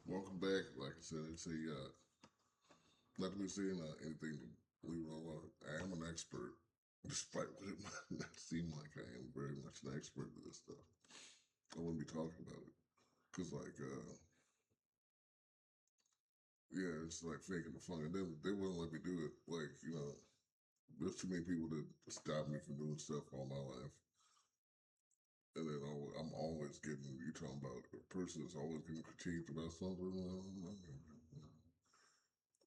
Welcome back. Like I said, it's not to be saying anything to leave it alone. I am an expert, despite what it might not seem like I am very much an expert at this stuff. I wouldn't be talking about it. Because, yeah, it's like faking the fun. And then they wouldn't let me do it. There's too many people that stop me from doing stuff all my life. And then I'm always getting, you talking about a person that's always getting critiqued about something.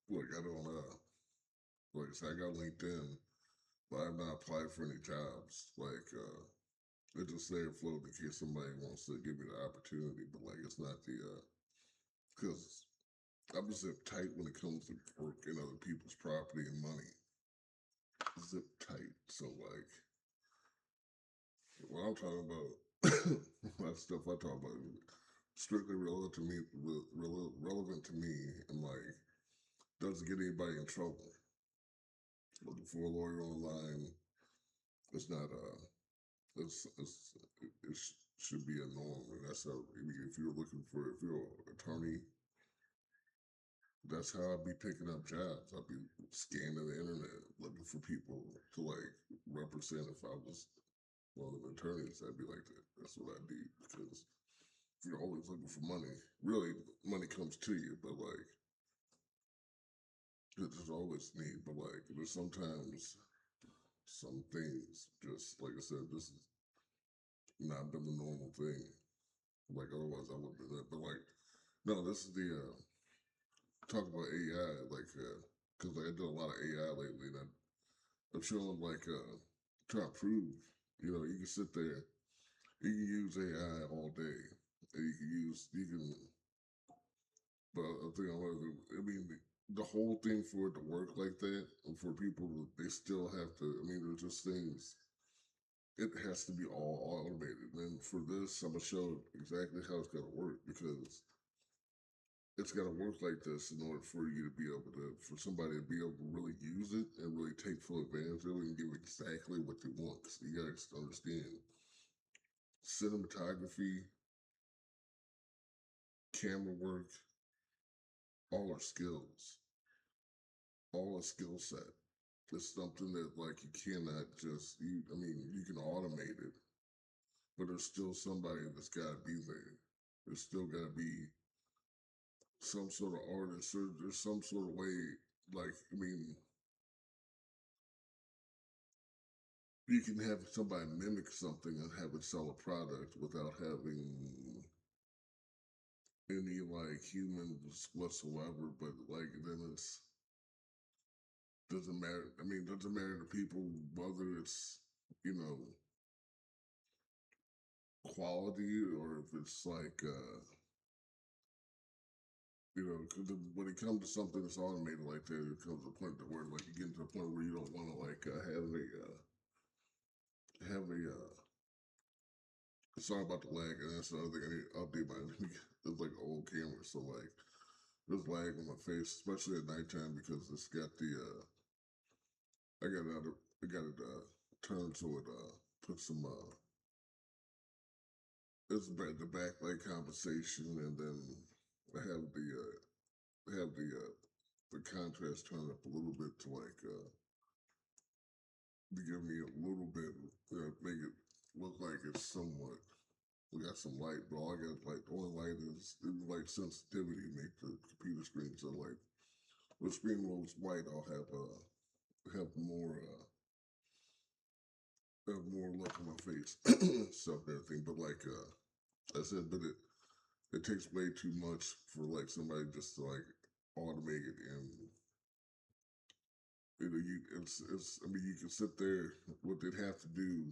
Look, I don't, like I said, I got LinkedIn, but I've not applied for any jobs. It's just there floating in case somebody wants to give me the opportunity. But like, it's not because I'm zip tight when it comes to working other people's property and money. Zip tight. So like, what I'm talking about, that stuff I talk about, is strictly relevant to me, and like doesn't get anybody in trouble. Looking for a lawyer online, it's not it should be a norm, and that's how. I mean, if you're an attorney, that's how I'd be picking up jobs. I'd be scanning the internet looking for people to like represent. If I was one of the attorneys, I'd be like that. That's what I'd be because if you're always looking for money, really money comes to you, but like there's always need. But like there's sometimes some things just like I said, this has not been the normal thing. Like otherwise I wouldn't do that. But like no, this is the talk about AI, because I do a lot of AI lately, and I'm showing trying to prove, you can sit there, you can use AI all day, and you can, but I think I mean, the whole thing for it to work like that, and for people, they still have to, I mean, there's just things, it has to be all automated. And for this, I'm going to show exactly how it's going to work because it's got to work like this in order for you to be able to, for somebody to be able to really use it and really take full advantage of it and give exactly what they want. Because you got to understand cinematography, camera work, all are skills, all a skill set. It's something that like you cannot just, I mean, you can automate it, but there's still somebody that's got to be there. There's still got to be some sort of artist or there's some sort of way, I mean, you can have somebody mimic something and have it sell a product without having any like humans whatsoever. But like then it's doesn't matter. I mean, it doesn't matter to people whether it's you know quality or if it's because when it comes to something that's automated like that, it comes to a point to where like you get to a point where you don't want to have a sorry about the lag, and that's the other thing I need to update my. It's like an old camera, so like there's lag on my face, especially at nighttime because it's got the I got it I got it turned so it puts some it's the backlight compensation, and then I have the contrast turned up a little bit to to give me a little bit make it look like it's somewhat we got some light, but all I got like the only light is light sensitivity make the computer screen so like when the screen goes white I'll have more look on my face, stuff and everything. But I said, but it takes way too much for like somebody just to like automate it and it's I mean you can sit there what they'd have to do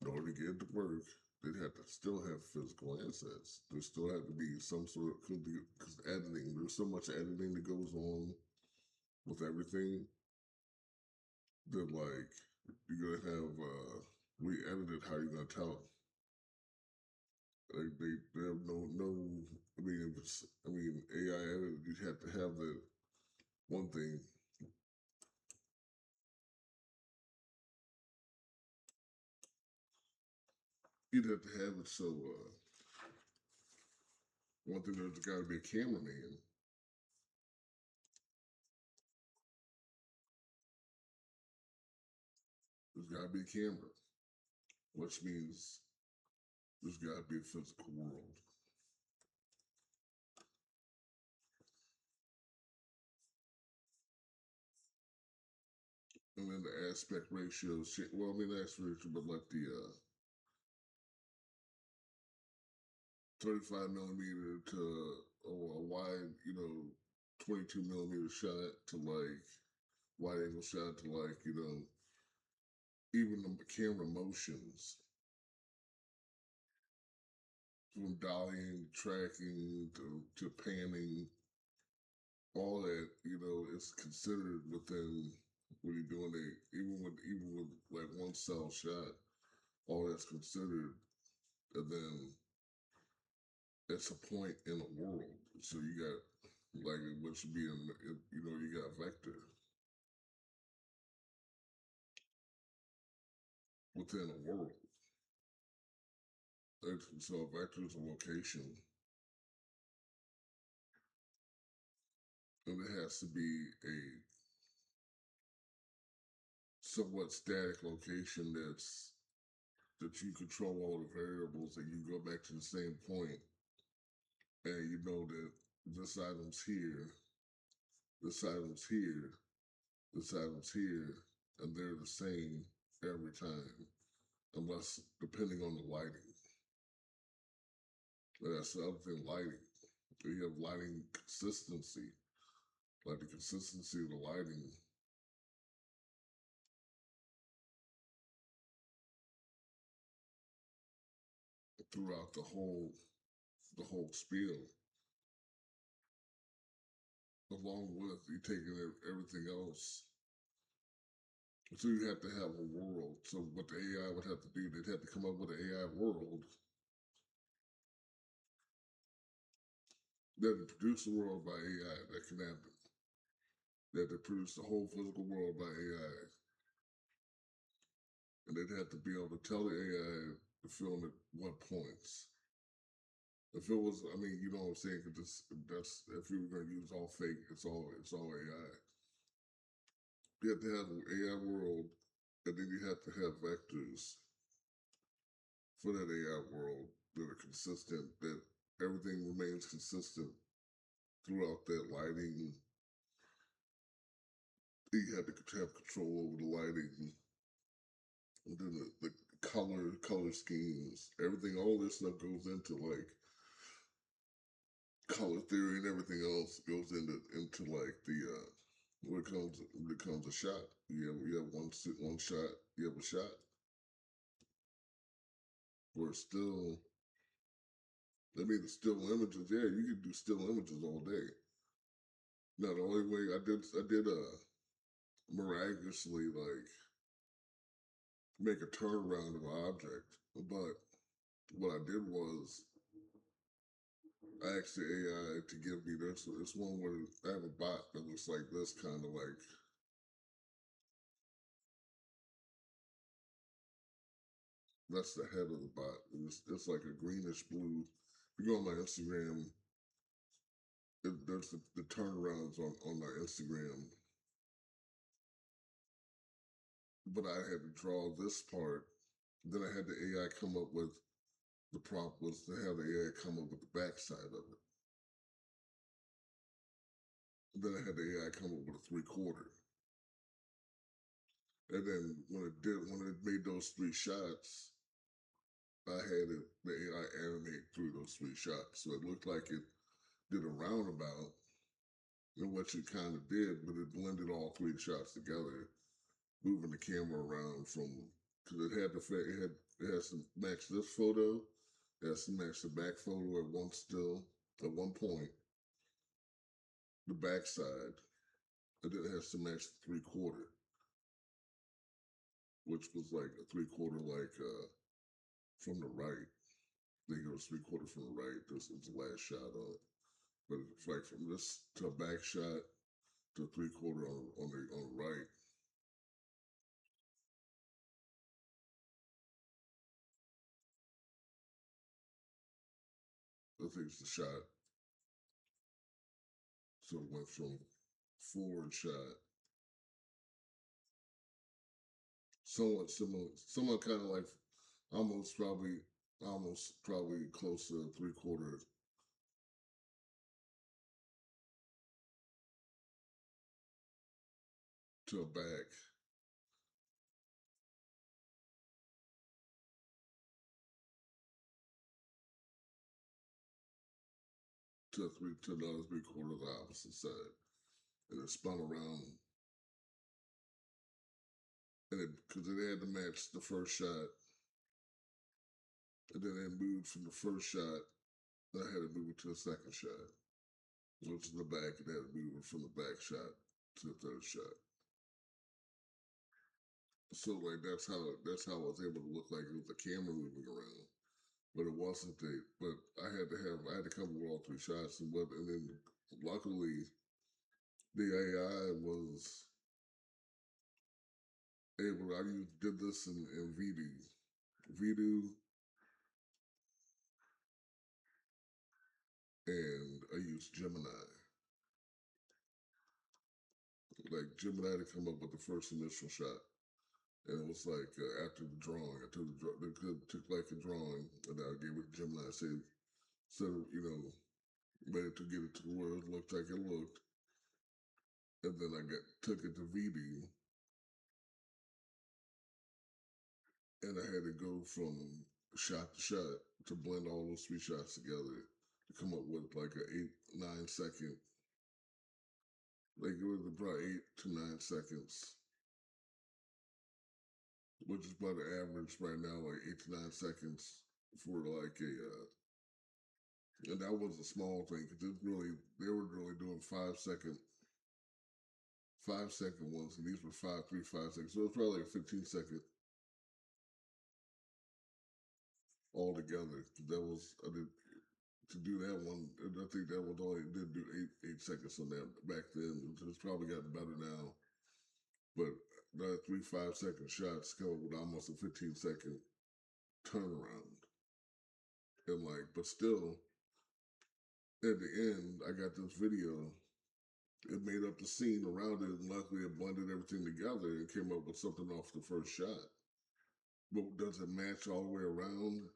in order to get it to work. They'd have to still have physical assets. There still have to be some sort of because editing. There's so much editing that goes on with everything that like you're gonna have we edited how you're gonna tell they have no. I mean, if it's I mean AI edit, you have to have the one thing. You'd have to have it so One thing, there's got to be a cameraman. There's got to be a camera, which means there's got to be a physical world. And then the aspect ratio, well, I mean, the aspect ratio, but like the 35 millimeter to a wide, 22 millimeter shot to like wide angle shot to like, even the camera motions from dollying, tracking to panning, all that, is considered within when you're doing even with like one cell shot, all that's considered, and then it's a point in a world. So you got like what should be in, you got vector within a world. So a vector is a location, and it has to be a somewhat static location that you control all the variables, and you go back to the same point, and you know that this item's here, this item's here, this item's here, and they're the same every time, unless depending on the lighting. And that's the other thing, lighting. You have lighting consistency, like the consistency of the lighting. Throughout the whole spiel, along with you taking everything else. So you have to have a world. So what the AI would have to do, they'd have to come up with an AI world that would produce a world by AI that can happen. That they produce the whole physical world by AI. And they'd have to be able to tell the AI to film at what points. If it was, I mean, you know what I'm saying? Cause that's if you were gonna use all fake, it's all AI. You have to have an AI world, and then you have to have vectors for that AI world that are consistent, that everything remains consistent throughout that lighting. You have to have control over the lighting, and then the color schemes, everything, all this stuff goes into like color theory, and everything else goes into like the when it becomes a shot. You have one shot, you have a shot. Or still, I mean, the still images. Yeah, you can do still images all day. Now the only way I did miraculously like make a turnaround of an object, but what I did was I asked the AI to give me this one where I have a bot that looks like this, kind of like that's the head of the bot. It's like a greenish blue. If you go on my Instagram, there's the turnarounds on my Instagram. But I had to draw this part. Then I had the AI come up with the prompt was to have the AI come up with the backside of it. Then I had the AI come up with a 3/4. And then when it made those three shots, I had the AI animate through those three shots. So it looked like it did a roundabout in what you kind of did, but it blended all three shots together, moving the camera around from because it has to match this photo, it has to match the back photo at one point, the backside, and then it has to match the 3/4, which was like a 3/4 like from the right. Then it goes 3/4 from the right. This is the last shot on it. But it's like from this to a back shot to 3/4 on the right. I think it's the shot. So it went from forward shot, somewhat similar, somewhat kind of like almost probably, almost probably close to 3/4 to a back to another 3/4 of the opposite side, and it spun around, and it because it had to match the first shot, and then it moved from the first shot. I had to move it to the second shot, which is the back, and had to move it from the back shot to the third shot. So like that's how I was able to look like it was the camera moving around, but it wasn't the. But I had to cover with all three shots, and then luckily the AI was able. Did this in Vidu, and I used Gemini. Like Gemini to come up with the first initial shot, and it was like after the drawing, I took like a drawing, and I gave it to Gemini. I said, so made it to get it to where it looked like it looked, and then took it to VD, and I had to go from shot to shot to blend all those three shots together to come up with like a 8 9 second, like it was about 8 to 9 seconds, which is about the average right now, like 8 to 9 seconds for like a. And that was a small thing because they were really doing 5 second ones, and these were 5 3 5 seconds. So it was probably like a 15 second altogether. That was I did to do that one. I think that was only did do 8 seconds on that back then. It's probably gotten better now, but the 3 5 second shots come up with almost a 15 second turnaround, and like, but still, at the end, I got this video. It made up the scene around it, and luckily it blended everything together and came up with something off the first shot. But does it match all the way around?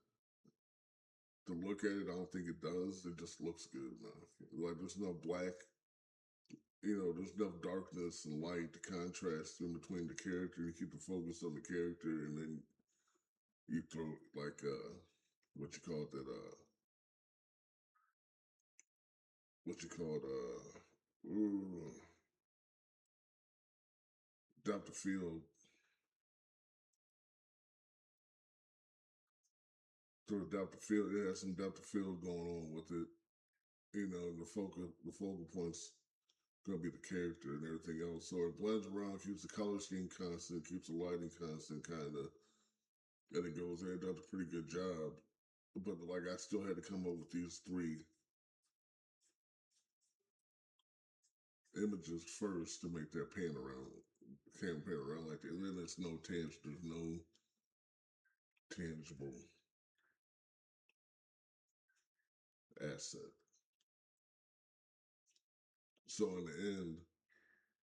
To look at it, I don't think it does. It just looks good enough. Like there's no black, there's enough darkness and light to contrast in between the character. You keep the focus on the character, and then you throw like what you call that what you call it depth of field. So the depth of field, it has some depth of field going on with it. The focal points gonna be the character and everything else. So it blends around, keeps the color scheme constant, keeps the lighting constant, kind of, and it goes there. It does a pretty good job. But like, I still had to come up with these three images first to make that pan around like that. And then there's no tangible asset. So in the end,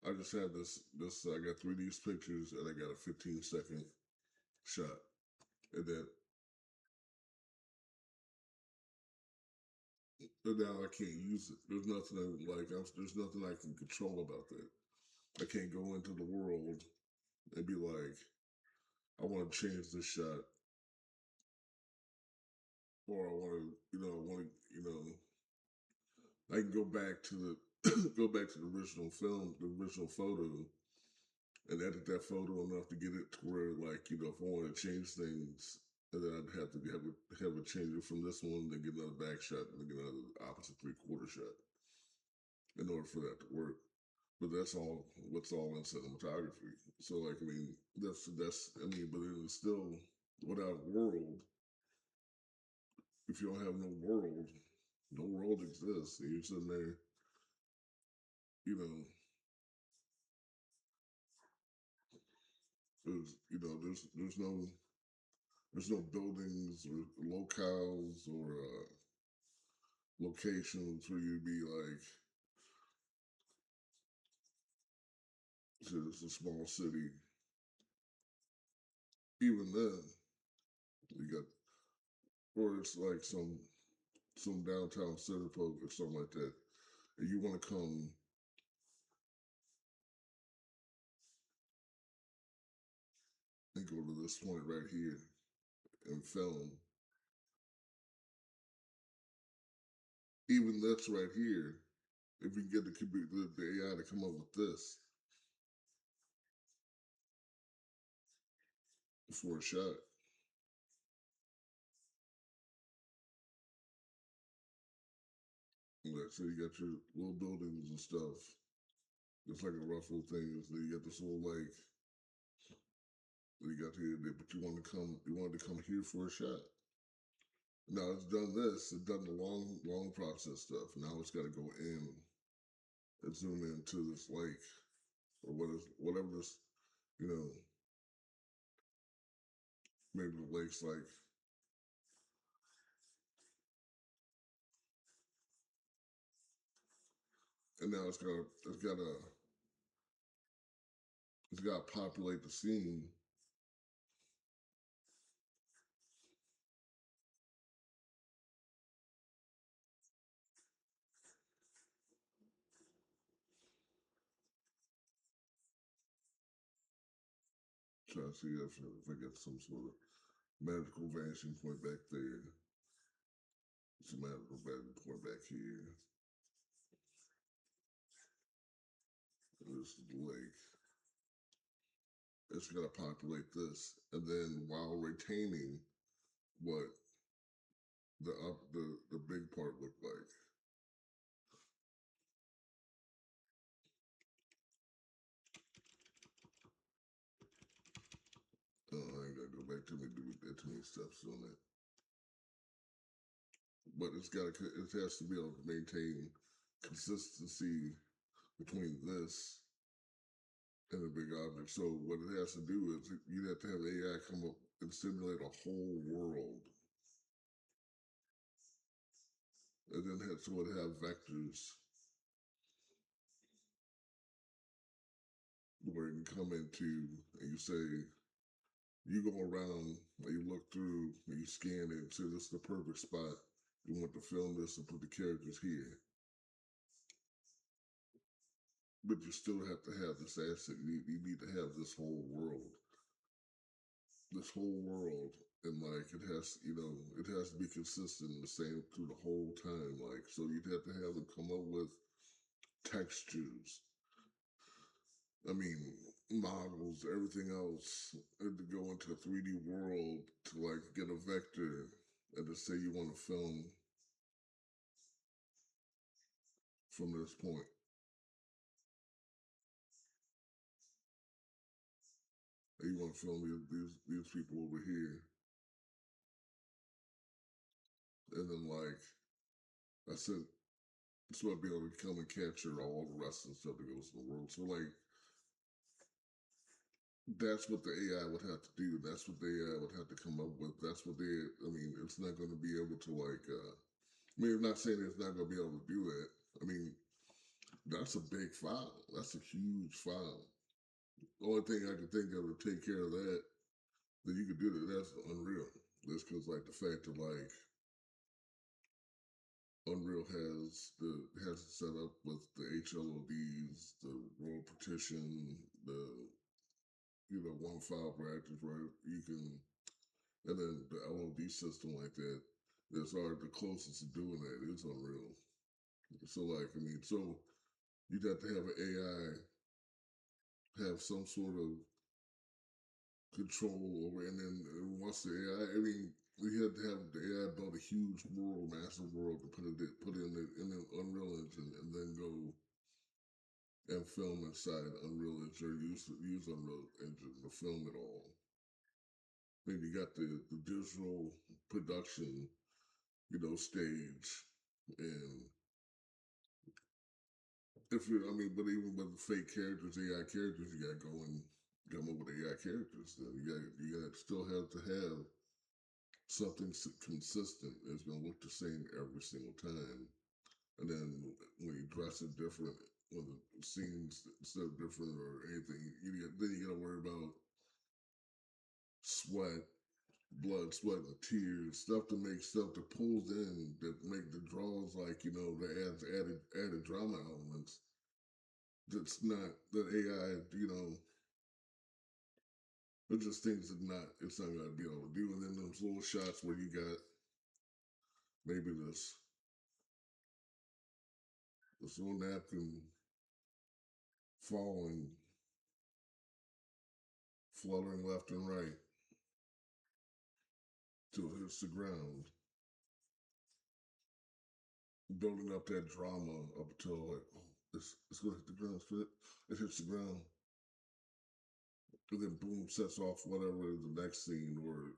I just had this. I got 3D pictures and I got a 15 second shot, and then and now I can't use it. There's nothing I can control about that. I can't go into the world and be like, I want to change this shot, or I want to, I can go back to the go back to the original film, the original photo, and edit that photo enough to get it to where, like, if I want to change things, and then I'd have to have a change it from this one, then get another back shot, and then get another opposite 3/4 shot in order for that to work. But that's all what's all in cinematography. So like, I mean, but it is still without world. If you don't have no world exists. And you're sitting there, you know, there's no buildings or locales or locations where you'd be like, So it's a small city. Even then, you got, or it's like some downtown Centerpoke or something like that, and you want to come and go to this point right here and film. Even that's right here. If we get the computer, the AI to come up with this for a shot, like so you got your little buildings and stuff. It's like a rough little thing. So you got this little lake that you got here, but you wanted to come here for a shot. Now it's done this, it's done the long process stuff. Now it's got to go in and zoom into this lake or whatever this, you know, maybe the lake's like. And now it's got to populate the scene. Trying to see if I get some sort of magical vanishing point back there. Some magical vanishing point back here. This is the lake. It's got to populate this, and then while retaining what the big part looked like. Oh, I ain't gotta go back to me do that too many steps on that. But it has to be able to maintain consistency between this and the big object. So what it has to do is you have to have AI come up and simulate a whole world, and then so it have vectors where you can come into and you say you go around and you look through and you scan it and say this is the perfect spot. You want to film this and put the characters here. But you still have to have this asset. You need to have this whole world. This whole world. And like it has, it has to be consistent the same through the whole time. Like so you'd have to have them come up with textures. I mean, models, everything else, and to go into a 3D world to like get a vector and to say you want to film from this point. And you want to film these people over here. And then like I said, so I'd be able to come and capture all the rest of the stuff that goes in the world. So like that's what the AI would have to do. That's what the AI would have to come up with. That's what I mean, it's not going to be able to like, I mean, I'm not saying it's not going to be able to do that. I mean, that's a big file. That's a huge file. The only thing I can think of to take care of that, that you could do that, that's Unreal. That's because like the fact that like Unreal has it set up with the HLODs, the royal partition, the 1.5 reactors where you can, and then the LOD system like that. That's already the closest to doing that is Unreal. So like I mean, so you'd have to have an AI have some sort of control over, and then once the AI, I mean, we had to have the AI build a huge world, massive world, to put in the Unreal Engine, and then go and film inside Unreal Engine, or use Unreal Engine to film it all. Then you got the digital production, stage, and if you, I mean, but even with the fake characters, AI characters, you got to go and come up with AI characters. Then you got to still have to have something consistent. It's going to look the same every single time. And then when you dress it different, when the scenes instead of different or anything. Then you got to worry about sweat, blood, sweat, and tears, stuff to make stuff that pulls in that make the draws like that adds added drama elements. That's not that AI. But just things that it's not gonna be able to do. And then those little shots where you got maybe this little napkin falling, fluttering left and right till it hits the ground, building up that drama up until like, oh, it's gonna hit the ground. It hits the ground, and then boom, sets off whatever is the next scene, or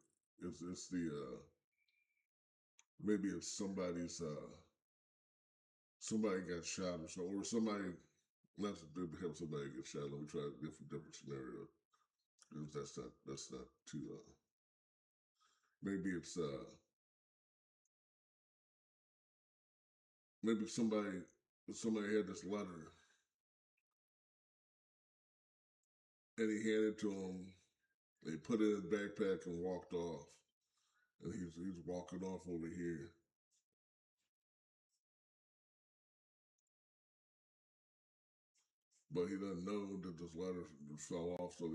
it's the maybe it's somebody got shot or so, or somebody not to have somebody get shot. Let me try a different scenario. Because that's not too maybe it's maybe somebody had this letter and he handed it to him. They put it in his backpack and walked off. And he's walking off over here. But he doesn't know that this letter fell off, so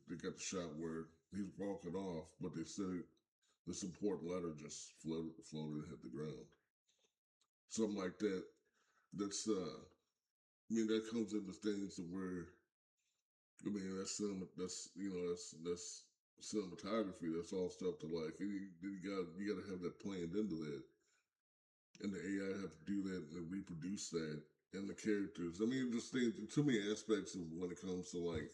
they got the shot where he's walking off, but they said this important letter just floated and hit the ground. Something like that. That's I mean that comes into things to where I mean that's cinematography. That's all stuff to like. You got to have that planned into that, and the AI have to do that and reproduce that, and the characters. I mean, just things. Too many aspects of when it comes to like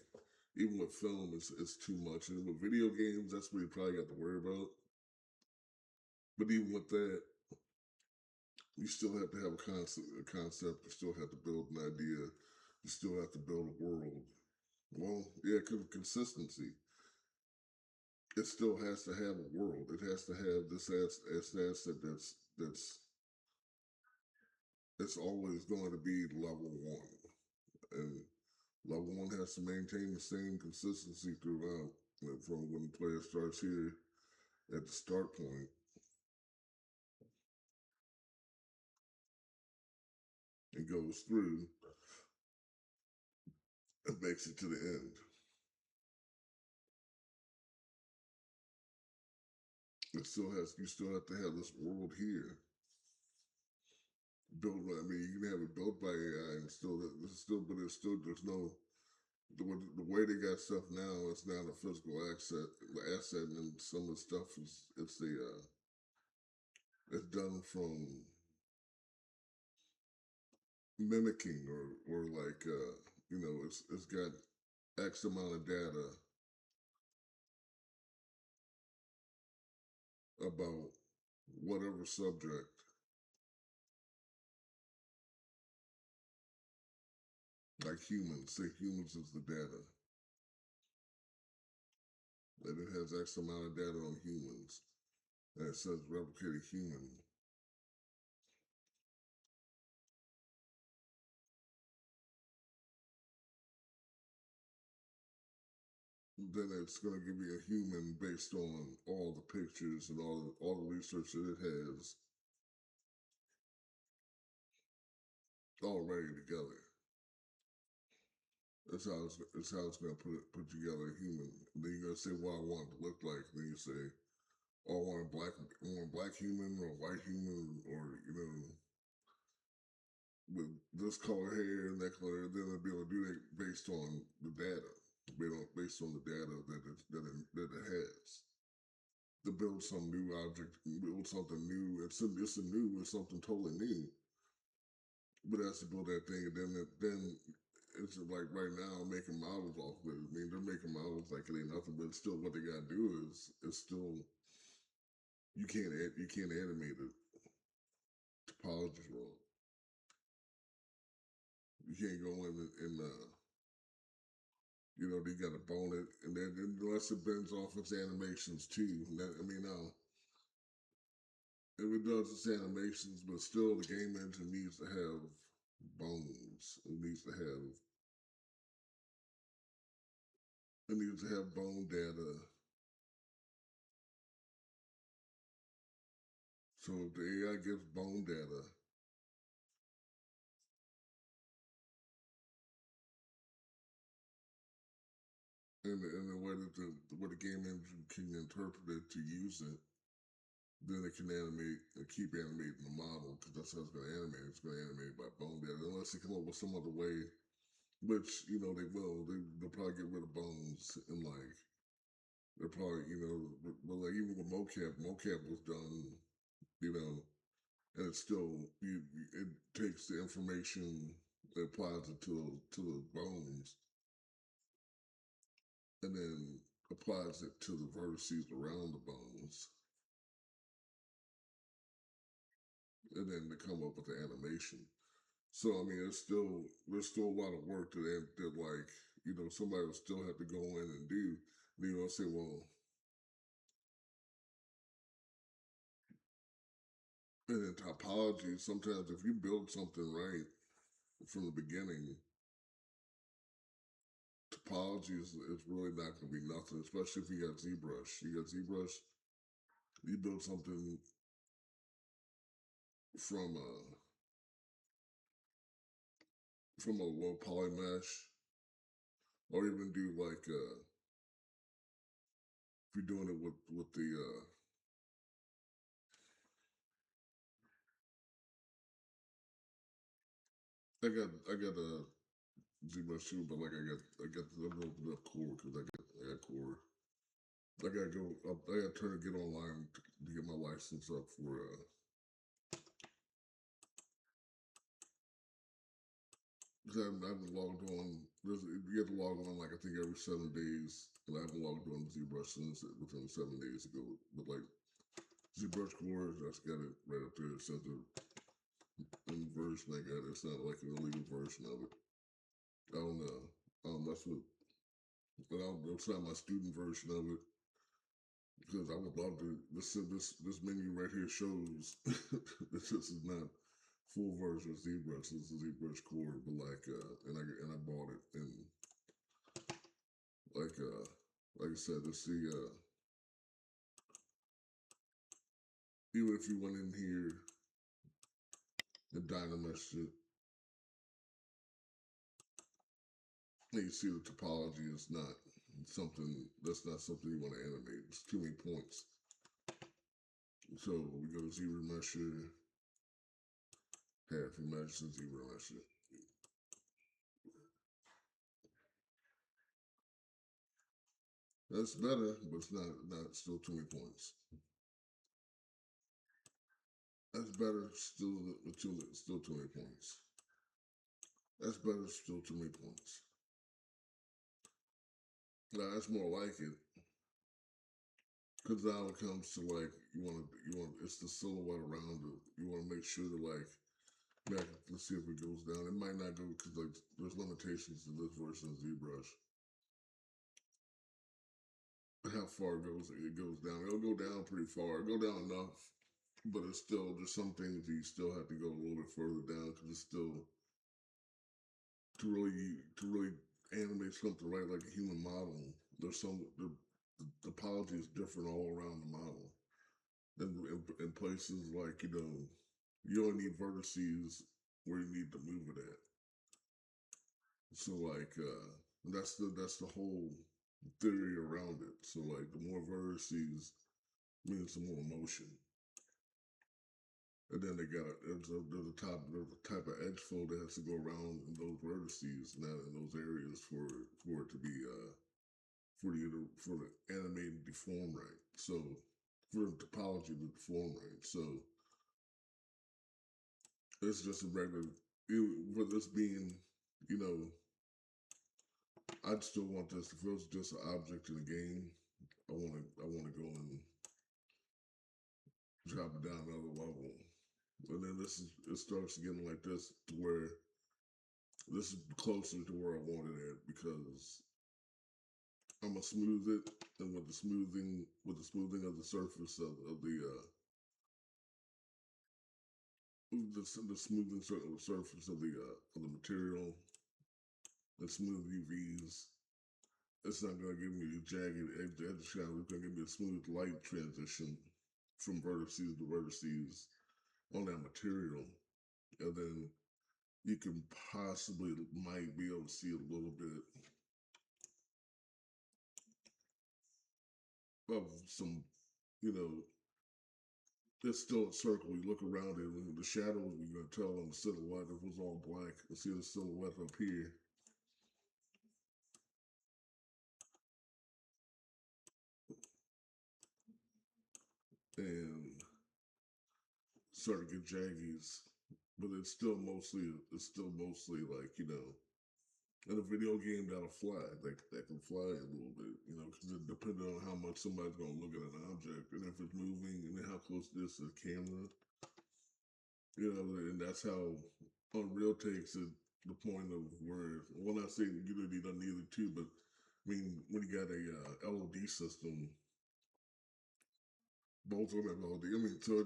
even with film, it's too much, and with video games, that's what you probably got to worry about. But even with that, you still have to have a concept. You still have to build an idea. You still have to build a world. Well, yeah, because of consistency. It still has to have a world. It has to have this asset that's it's always going to be level one, and level one has to maintain the same consistency throughout, from when the player starts here at the start point and goes through and makes it to the end. You still have to have this world here built. I mean, you can have it built by AI and but it's still there's no the way they got stuff now. It's not a physical asset, and some of the stuff it's done from mimicking or like it's got X amount of data about whatever subject, like humans. Say humans is the data, and it has X amount of data on humans, and it says replicate a human. Then it's going to give you a human based on all the pictures and all the research that it has already together. That's how it's going to put together a human. Then you're going to say what I want it to look like. Then you say, oh, I want a black human or a white human or with this color hair and that color. Then they'll be able to do that based on the data, based on the data that it has. To build some new object, build something new. It's something totally new. But it has to build that thing, and then it's like right now making models off of it. I mean, they're making models like it ain't nothing, but still, what they gotta do is it's still you can't animate it. Topology's wrong. You can't go in and they got to bone it, and then unless it bends off its animations too. I mean, now if it does its animations, but still the game engine needs to have bones. It needs to have bone data. So if the AI gives bone data, and the way that the way the game engine can interpret it to use it, then it can animate and keep animating the model because that's how it's going to animate. It's going to animate by bone data, unless they come up with some other way, which they will. They'll probably get rid of bones and like they're probably but like even with mocap was done, you know, and it's still it takes the information, it applies it to the bones, and then applies it to the vertices around the bones, and then they come up with the animation. So I mean, there's still a lot of work that like somebody will still have to go in and do. Then you'll say, well, and in topology, sometimes if you build something right from the beginning, topology is really not going to be nothing, especially if you got ZBrush. You got ZBrush, you build something from a low poly mesh, or even do like if you're doing it with the I got a ZBrush too, but like I'm gonna open up Core because I got Core. I gotta go up. I gotta try to get online to get my license up for. Because I haven't logged on. You have to log on like I think every 7 days, and I haven't logged on to ZBrush since within 7 days ago. But like ZBrush Core, I just got it right up there. It says the version I got. It's not like an illegal version of it. I don't know. That's what. But it's not my student version of it because I would love to. This menu right here shows this is not full version of ZBrush. This is ZBrush Core, but like and I bought it and like uh like I said, to see even if you went in here and dynameshed it, and you see the topology is not something that's not something you want to animate. It's too many points. So we go to zero mesher, half mesh, and zero mesher. That's better, but it's not still too many points. That's better, still too many points. That's better, still too many points. Now that's more like it, because now it comes to like you want it's the silhouette around it. You want to make sure that like let's see if it goes down. It might not go because like there's limitations to this version of ZBrush. How far it goes down. It'll go down pretty far. It'll go down enough, but it's still there's some things that you still have to go a little bit further down because it's still to really animate something right like a human model. There's the topology is different all around the model. In places like you only need vertices where you need to move it at. So like that's the whole theory around it. So like the more vertices means the more motion. And then there's a type of edge flow that has to go around in those vertices, not in those areas for it to be for the animated deform right. So for the topology to deform right. So it's just a regular for this being, you know, I'd still want this if it was just an object in the game. I wanna go and drop it down another level. And then it starts getting like this to where this is closer to where I wanted it because I'm gonna smooth it, and with the smoothing of the surface of the the smoothing surface of the material, the smooth UVs. It's not going to give me a jagged edge shadow. It's going to give me a smooth light transition from vertices to vertices on that material, and then you can possibly might be able to see a little bit of some, you know, it's still a circle. You look around it, and the shadows you're gonna tell on the silhouette. If it was all black, you see the silhouette up here, and start to get jaggies. But it's still mostly like, in a video game that'll fly. That can fly a little bit, because it depends on how much somebody's gonna look at an object and if it's moving and then how close it is to the camera. And that's how Unreal takes it the point of where, well, not saying Unity doesn't either too, but I mean, when you got a LOD system, both of them have LOD. I mean, so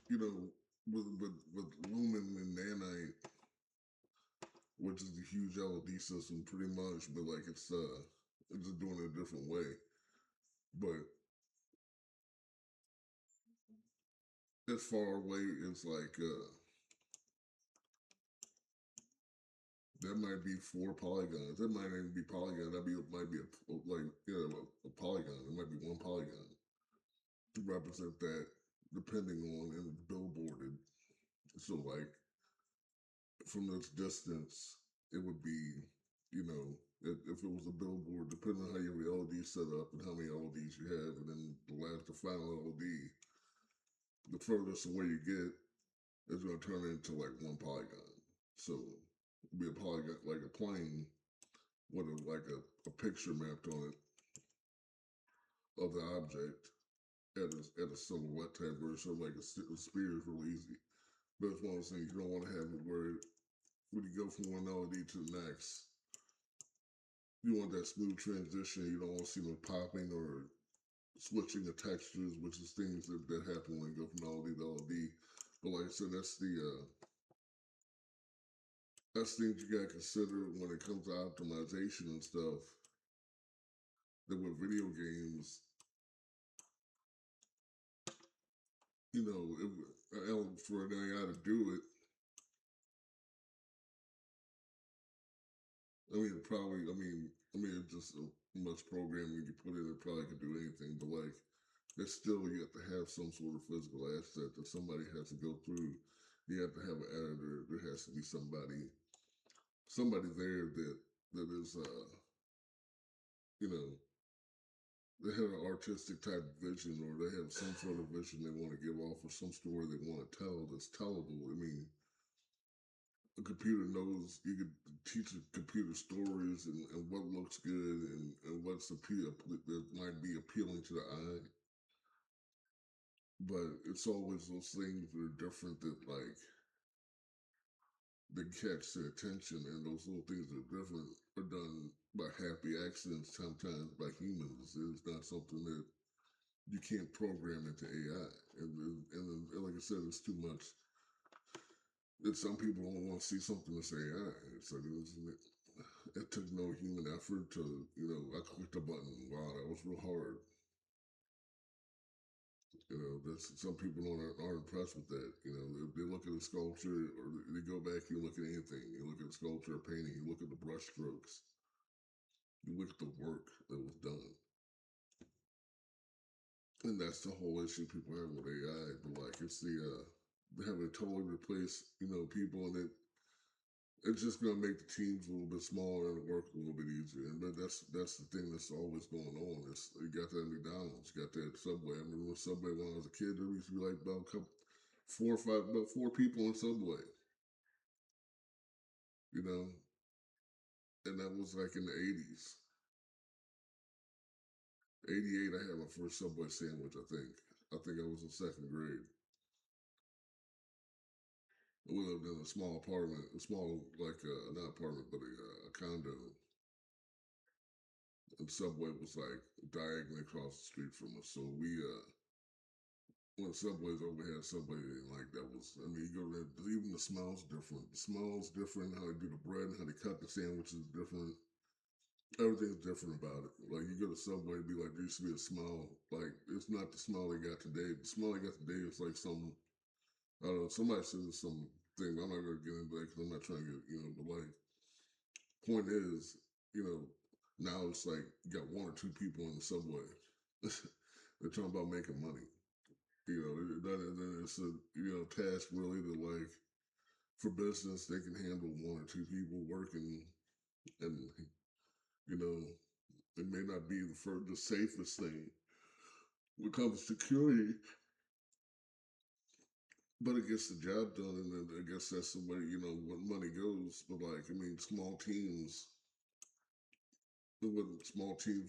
you know, with Lumen and Nanite, which is a huge LOD system, pretty much, but like it's just doing it a different way. But as far away as like that might be 4 polygons. That might even be polygon. That might be a polygon. It might be one polygon to represent that, depending on, and it's billboarded. So like from this distance, it would be, if it was a billboard, depending on how your LED set up and how many LEDs you have, and then the final LED, the furthest away you get is going to turn into like one polygon. So it'd be a polygon like a plane with a picture mapped on it of the object at a silhouette type version. Like a spear is real easy, but it's one of those things you don't want to have it where when you go from one LED to the next, you want that smooth transition. You don't want to see no popping or switching the textures, which is things that happen when you go from LED to LED. But like I said, that's things you gotta consider when it comes to optimization and stuff. That with video games, for an AI to do it, it's just so much programming you put in, it probably could do anything. But like, it's still, you have to have some sort of physical asset that somebody has to go through. You have to have an editor. There has to be somebody there that is, you know, they have an artistic type of vision, or they have some sort of vision they want to give off, or some story they want to tell that's tellable. I mean, a computer knows, you could teach a computer stories and what looks good, and what's that might be appealing to the eye. But it's always those things that are different that like that catch their attention, and those little things that are different are done by happy accidents, sometimes by humans. It's not something that you can't program into AI. And like I said, it's too much. That some people don't want to see something that's AI. It's like it took no human effort to, I clicked a button. Wow, that was real hard. That's some people aren't impressed with that. They look at a sculpture, or they go back. You look at anything. You look at a sculpture, or painting. You look at the brush strokes. You look at the work that was done, and that's the whole issue people have with AI. But like, it's they have it totally replace people, and it's just gonna make the teams a little bit smaller and work a little bit easier. And that's the thing that's always going on. Is you got that McDonald's, you got that Subway. I remember Subway when I was a kid. There used to be like about four people in Subway. You know, and that was like in the '80s. '88, I had my first Subway sandwich. I think I was in second grade. We lived in a small apartment, a small like not apartment, but a condo. And Subway was like diagonally across the street from us. So when Subway's over here, Subway like that was. I mean, you go there, even the smell's different. The smell's different. How they do the bread, and how they cut the sandwiches is different. Everything's different about it. Like you go to Subway, be like, there used to be a smell. Like it's not the smell they got today. The smell they got today is like some. I don't know. Somebody said it's some thing. I'm not gonna get into that because I'm not trying to get But like, point is, you know, now it's like you got one or two people in the Subway. They're talking about making money. Then it's a task really to like for business they can handle one or two people working, and you know it may not be the safest thing when it comes to security, but it gets the job done, and then I guess that's the way what money goes. But like I mean, small teams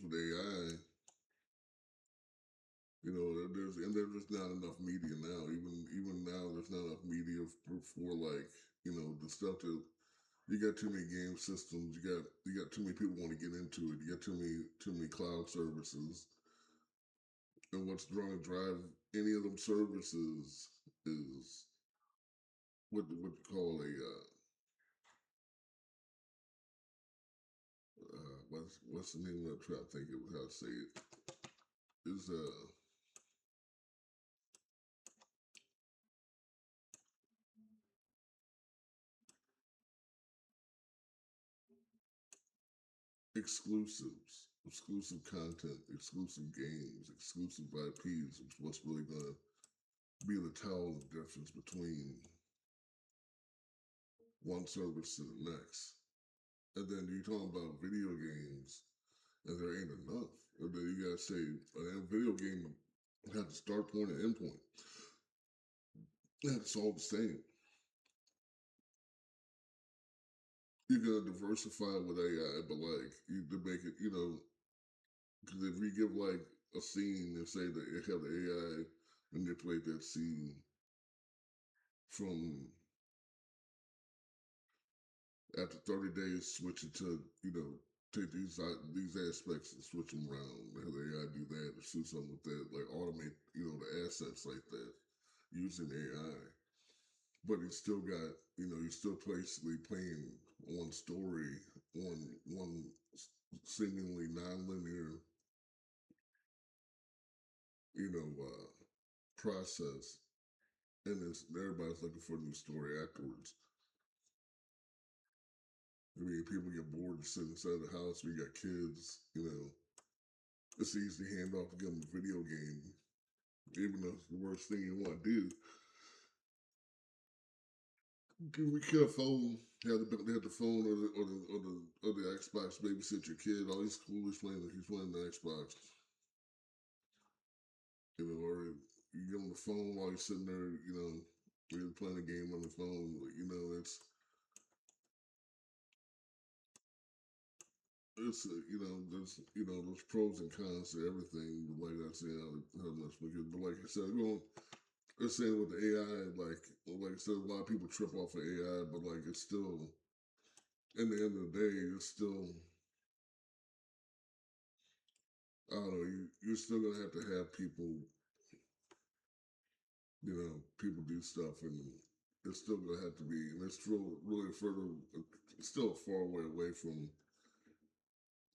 with AI, there's just not enough media now. Even now, there's not enough media for like the stuff that you got too many game systems. You got too many people want to get into it. You got too many cloud services, and what's going to drive any of them services is what you call what's the name of the trap? I think it was how to say it is exclusive content, exclusive games, exclusive IPs. Is what's really going to be the tell the difference between one service to the next. And then you talk about video games, and there ain't enough. And then you gotta say a video game has a start point and end point. And it's all the same. You're gonna diversify with AI, but like you to make it, because if we give like a scene and say that it have the AI manipulate that scene from after 30 days, switch it to take these aspects and switch them around. Have the AI do that or do something with that, like automate the assets like that using AI. But he's still got he's still basically playing one story, one seemingly non-linear process, and everybody's looking for a new story afterwards. I mean, people get bored and sit inside the house. We got kids, it's easy to hand off to them a video game, even though it's the worst thing you want to do. We get a phone, have the phone or the Xbox babysit your kid. All he's cool, he's playing the Xbox, or you give him the phone while he's sitting there, you're playing a game on the phone. There's pros and cons to everything. But like I said, how much we get. But like I said, they're saying with the AI, like I said, a lot of people trip off of AI, but like it's still, in the end of the day, it's still, I don't know, you're still gonna have to have people do stuff, and it's still gonna have to be, and it's still really further, it's still a far way away from,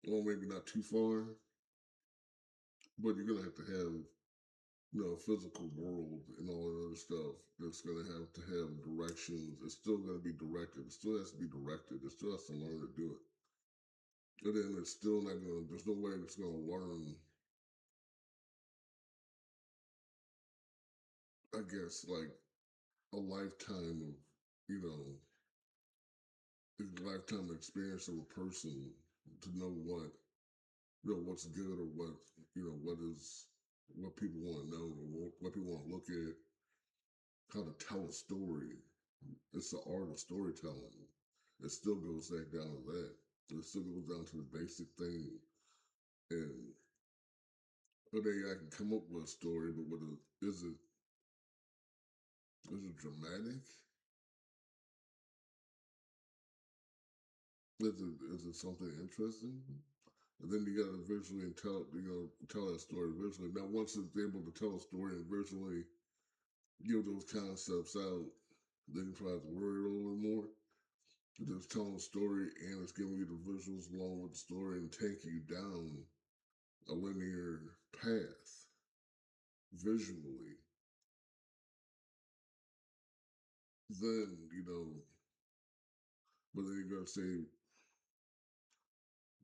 well, maybe not too far, but you're gonna have to have physical world and all that other stuff that's going to have directions. It's still going to be directed. It still has to be directed. It still has to learn to do it. And then it's still not going to, there's no way it's going to learn, I guess, like a lifetime of, you know, a lifetime experience of a person to know what's good or what people want to know or what people want to look at, how to tell a story. It's the art of storytelling. It still goes back down to that. It still goes down to the basic thing. And I can come up with a story, but is it dramatic? Is it something interesting? And then you gotta visually tell that story visually. Now once it's able to tell a story visually, give those concepts out, then you probably have to worry a little bit more. But it's telling a story and it's giving you the visuals along with the story and taking you down a linear path visually. Then, but then you're gonna say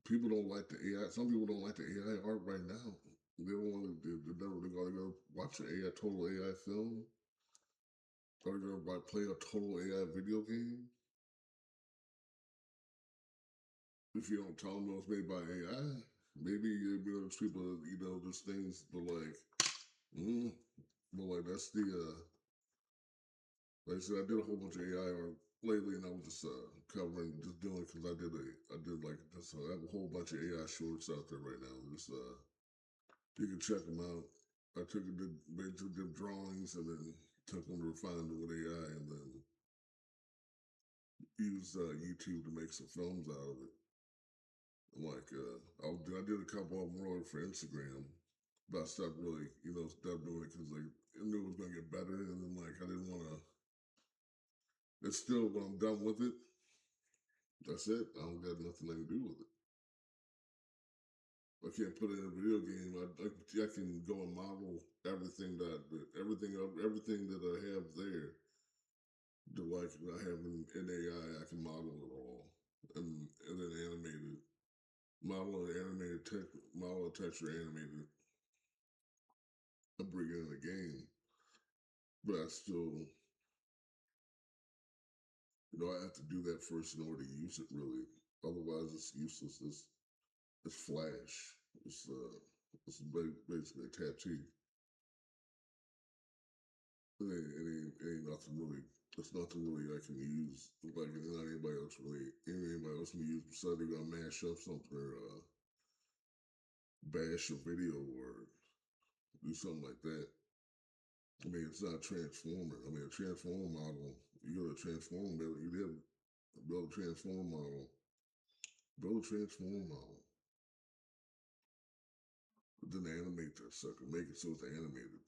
people don't like the AI. Some people don't like the AI art right now. They don't want to. They're going to go watch an AI total AI film, or they're going to like play a total AI video game. If you don't tell them it was made by AI, maybe those people, those things, but like, mm, but like that's the like I said, I did a whole bunch of AI art lately, and I was just covering, just doing because I did like just I have a whole bunch of AI shorts out there right now. Just you can check them out. I took it, basically did drawings, and then took them to refine them with AI, and then used YouTube to make some films out of it. Like I did a couple of them earlier for Instagram, but I stopped really, stopped doing it because like I knew it was gonna get better, and then like I didn't want to. It's still when I'm done with it, that's it. I don't got nothing I can do with it. I can't put it in a video game. I can go and model everything everything that I have there. The like I have in AI, I can model it all and then animate it, model and animated tech, model a texture, animate it, and bring it in a game. But I still, I have to do that first in order to use it. Really, otherwise it's useless. It's Flash. It's basically a tattoo. It ain't nothing really. It's nothing really I can use. Like not anybody else really. Anybody else can use besides they're gonna mash up something or bash a video or do something like that. I mean, it's not a transformer. I mean, a transformer model. You go to transform build. You did build a transformer model. Build a transformer model. But then animate that sucker. Make it so it's animated.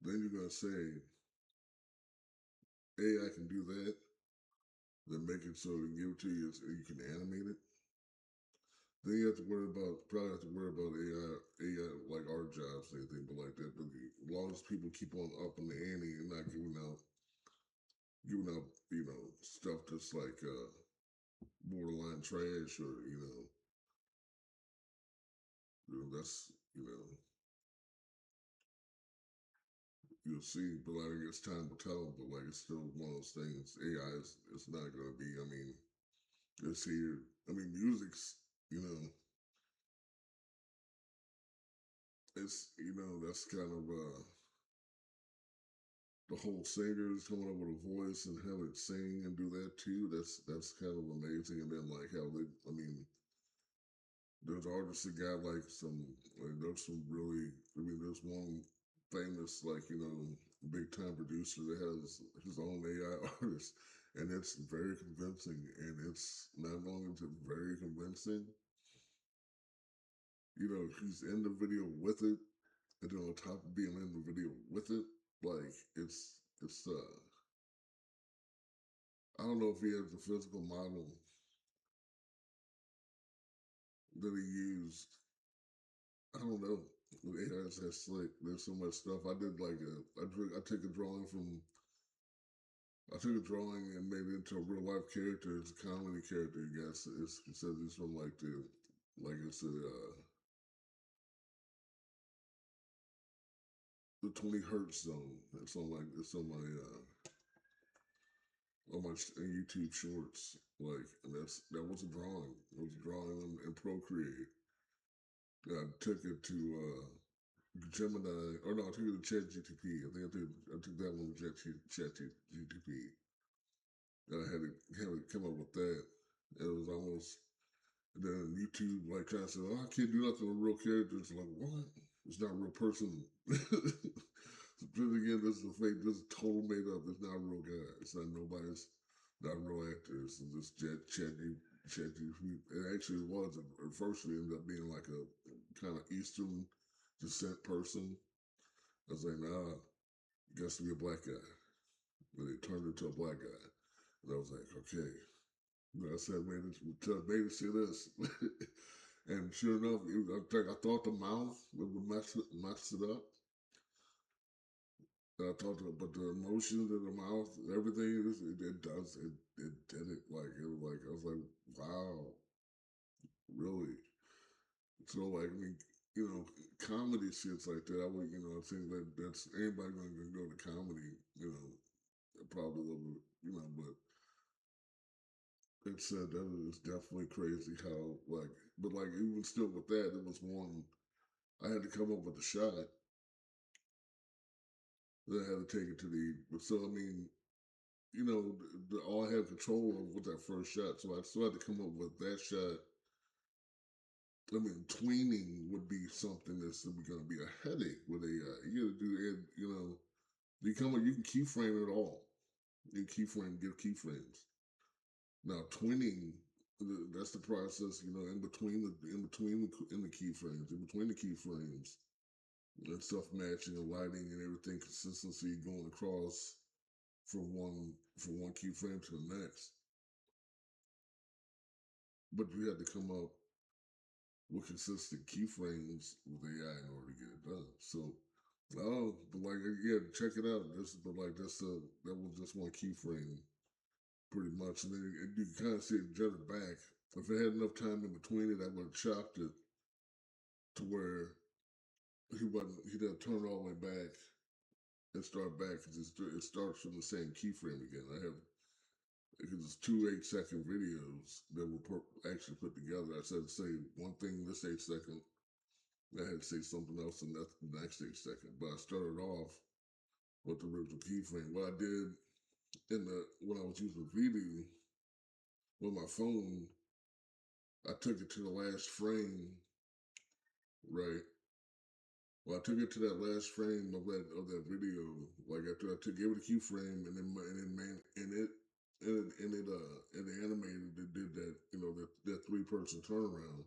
Then you're gonna say, "Hey, I can do that." Then make it so they give it to you so you can animate it. Then you have to worry about probably have to worry about AI like our jobs and anything, but like that. But as long as people keep on up in the ante and not giving out stuff that's like borderline trash or that's you'll see. But I think it's time to tell. But like it's still one of those things. AI is it's not gonna be. I mean, it's here. I mean, music's you know it's that's kind of the whole singers coming up with a voice and have it sing and do that too. That's kind of amazing. And then like how they, I mean, there's artists that got like there's some really. I mean, there's one famous like big time producer that has his own AI artist, and it's very convincing. And it's not only is it very convincing, he's in the video with it, and then on top of being in the video with it, like it's. I don't know if he has the physical model that he used. I don't know. It has that slick. There's so much stuff. I took a drawing from. I took a drawing and made it into a real life character. It's a comedy character. I guess it says it's from like it's the 20 hertz zone. It's on my YouTube shorts. Like and that was a drawing. It was a drawing in Procreate. I took it to Gemini, or no, I took it to Chat GTP. I took that one to Chat GTP. And I had to come up with that. It was almost, and then YouTube like trying to say, oh, I can't do nothing with real characters. Like, what? It's not a real person. Then again, this is a fake, this is total made up. It's not a real guy. It's not nobody's, not a real actor. It's just Chat GTP. It actually was, at first it ended up being like a kind of Eastern descent person I was like, nah, it has to be a black guy. And they turned into a black guy. And I was like, okay. And I said, man, tell baby see this. And sure enough, I thought the mouth would mess it up. And I thought, but the emotions in the mouth, everything, it does, it did it. Like, it was like, I was like, wow, really? So, like, I mean, comedy shits like that, I would, I think that's anybody going to go to comedy, probably a little bit, but it's that is definitely crazy how but like even still with that, it was one I had to come up with a shot that I had to take it to the. But so I mean, all I had control of with that first shot, so I still had to come up with that shot. I mean, tweening would be something that's going to be a headache with AI. You got to do it. You can keyframe it all. You can keyframe, give keyframes. Now twinning, that's the process. In the keyframes, in between the keyframes, and stuff matching and lighting and everything, consistency going across from one keyframe to the next. But you had to come up with consistent keyframes with AI in order to get it done. So, oh, but like yeah, check it out. But like that was just one keyframe pretty much, and then you can kind of see it jutted back. If it had enough time in between it, I would have chopped it to where he doesn't turn all the way back and start back because it starts from the same keyframe again. I have because it's two 8-second videos that were actually put together. I said to say one thing this 8 second, I had to say something else in the next 8 second. But I started off with the original keyframe. What I did when I was using View with my phone, I took it to the last frame, right? Well, I took it to that last frame of that video. Like I took gave it a keyframe, and then man, and it animated. It did that, that 3-person turnaround,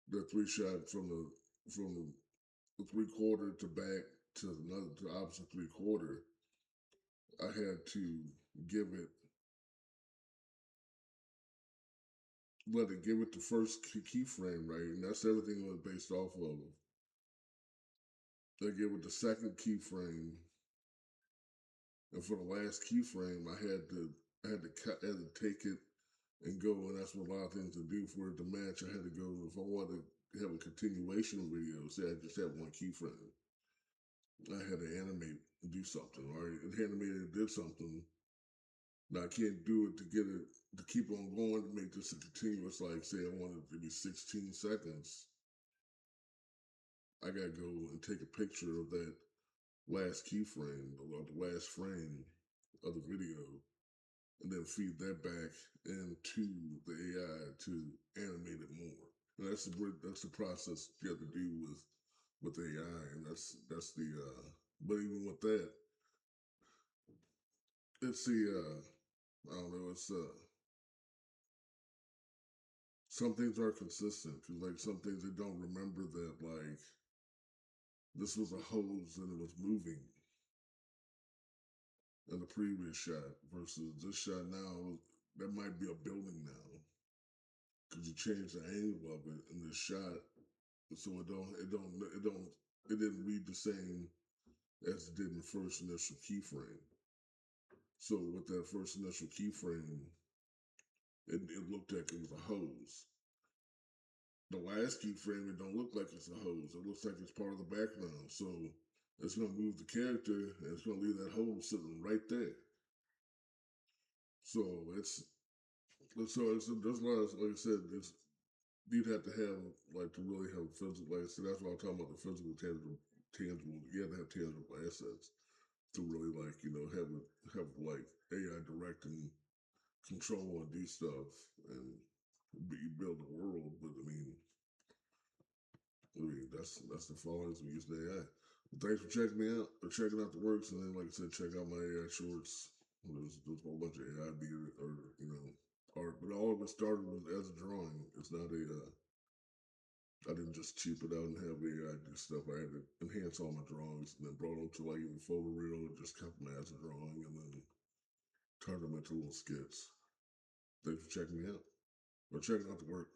that three shot from the 3/4 to back to opposite 3/4. I had to give it give it the first keyframe, right, and that's everything it was based off of. I gave it the second keyframe, and for the last keyframe, I had to I had to take it and go, and that's what a lot of things to do for it to match. I had to go if I wanted to have a continuation of video. Say I just had one keyframe, I had to animate and do something. All right, it animated and did something. Now I can't do it to get it to keep on going to make this a continuous. Like say I wanted it to be 16 seconds. I gotta go and take a picture of that last keyframe, the last frame of the video, and then feed that back into the AI to animate it more. And that's the process you have to do with AI, and that's the. But even with that, it's the. I don't know. It's some things are consistent because like some things they don't remember that like this was a hose and it was moving in the previous shot versus this shot now. That might be a building now because you changed the angle of it in this shot, so it didn't read the same as it did in the first initial keyframe. So with that first initial keyframe, it looked like it was a hose. The last keyframe, it don't look like it's a hose. It looks like it's part of the background. So it's gonna move the character and it's gonna leave that hose sitting right there. So there's a lot of, like I said, you'd have to have like to really have physical. Like I said, that's what I'm talking about, the physical tangible. You have to have tangible assets to really like have like AI direct and control and do stuff and build the world. But that's the fallings we use AI. Well, thanks for checking me out or checking out the works, and then like I said, check out my AI shorts. There's a whole bunch of AI or art, but all of it started as a drawing. It's not a I didn't just cheap it out and have AI do stuff. I had to enhance all my drawings and then brought them to like either photoreal or just kept them as a drawing and then turned them into little skits. Thanks for checking me out or checking out the work.